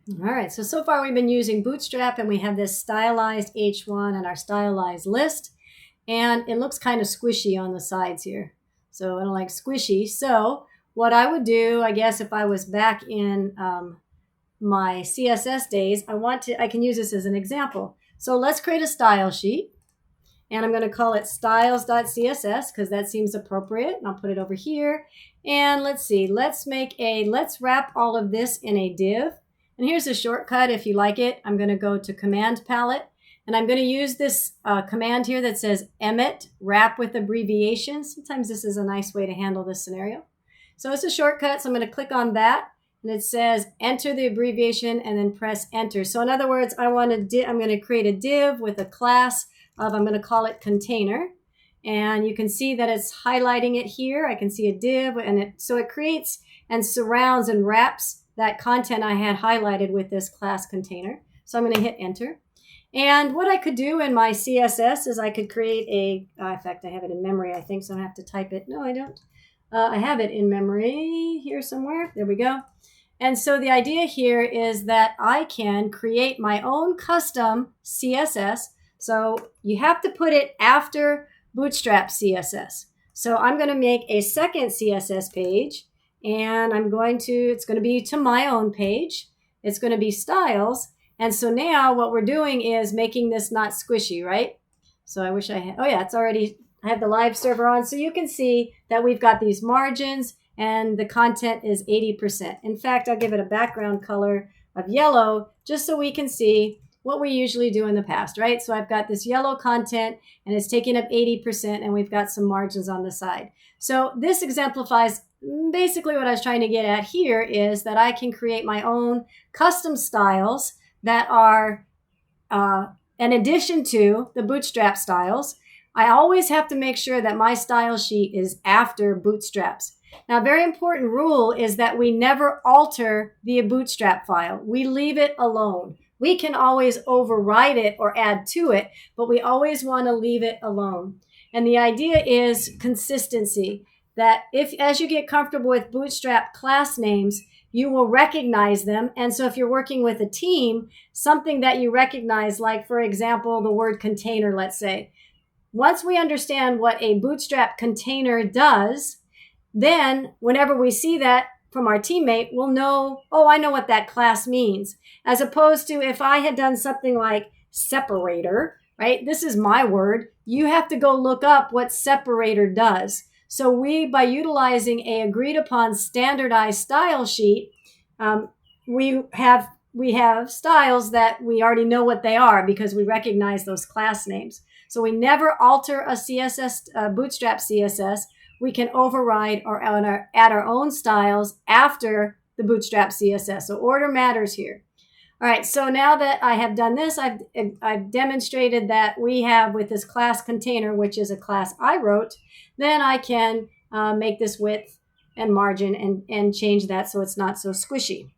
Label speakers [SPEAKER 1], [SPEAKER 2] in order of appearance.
[SPEAKER 1] All right, so far we've been using Bootstrap, and we have this stylized H1 and our stylized list, and it looks kind of squishy on the sides here. So I don't like squishy. So what I would do, I guess, if I was back in my CSS days, I can use this as an example. So let's create a style sheet, and I'm going to call it styles.css because that seems appropriate. And I'll put it over here. And let's see, let's wrap all of this in a div. And here's a shortcut if you like it. I'm going to go to Command Palette, and I'm going to use this command here that says emit wrap with abbreviation. Sometimes this is a nice way to handle this scenario. So it's a shortcut, so I'm going to click on that, and it says enter the abbreviation and then press enter. So in other words, I'm going to create a div with a class of, I'm going to call it container. And you can see that it's highlighting it here. I can see a div, and so it creates and surrounds and wraps that content I had highlighted with this class container. So I'm going to hit enter. And what I could do in my CSS is I could create in fact, I have it in memory, I think, so I have to type it. No, I don't. I have it in memory here somewhere. There we go. And so the idea here is that I can create my own custom CSS. So you have to put it after Bootstrap CSS. So I'm going to make a second CSS page, and it's going to be to my own page. It's going to be styles. And so now what we're doing is making this not squishy, right? So I wish I had, oh yeah, I have the live server on. So you can see that we've got these margins and the content is 80%. In fact, I'll give it a background color of yellow just so we can see what we usually do in the past, right? So I've got this yellow content and it's taking up 80%, and we've got some margins on the side. So this exemplifies basically what I was trying to get at here, is that I can create my own custom styles that are in addition to the Bootstrap styles. I always have to make sure that my style sheet is after Bootstraps. Now, a very important rule is that we never alter the Bootstrap file. We leave it alone. We can always override it or add to it, but we always want to leave it alone. And the idea is consistency, that as you get comfortable with Bootstrap class names, you will recognize them. And so if you're working with a team, something that you recognize, like, for example, the word container, let's say. Once we understand what a Bootstrap container does, then whenever we see that from our teammate, we'll know, oh, I know what that class means. As opposed to if I had done something like separator, right? This is my word. You have to go look up what separator does. So by utilizing a agreed upon standardized style sheet, we have styles that we already know what they are because we recognize those class names. So we never alter a Bootstrap CSS. We can override or add our own styles after the Bootstrap CSS. So order matters here. All right, so now that I have done this, I've demonstrated that we have with this class container, which is a class I wrote, then I can make this width and margin and change that so it's not so squishy.